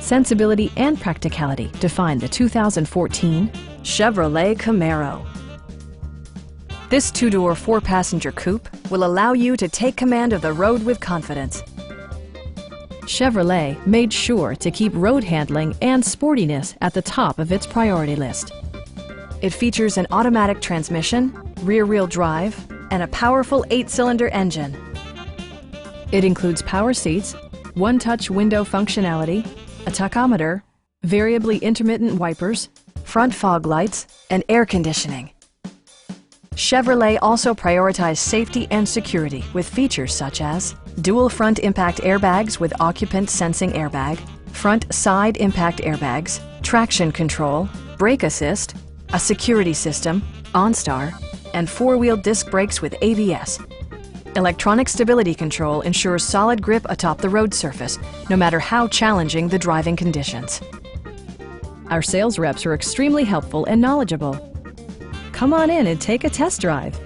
sensibility, and practicality define the 2014 Chevrolet Camaro. This two-door, four-passenger coupe will allow you to take command of the road with confidence. Chevrolet made sure to keep road handling and sportiness at the top of its priority list. It features an automatic transmission, rear-wheel drive, and a powerful 8-cylinder engine. It includes power seats, one-touch window functionality, a tachometer, variably intermittent wipers, front fog lights, and air conditioning. Chevrolet also prioritized safety and security with features such as dual front impact airbags with occupant sensing airbag, front side impact airbags, traction control, brake assist, a security system, OnStar, and four-wheel disc brakes with ABS. Electronic stability control ensures solid grip atop the road surface, no matter how challenging the driving conditions. Our sales reps are extremely helpful and knowledgeable. Come on in and take a test drive.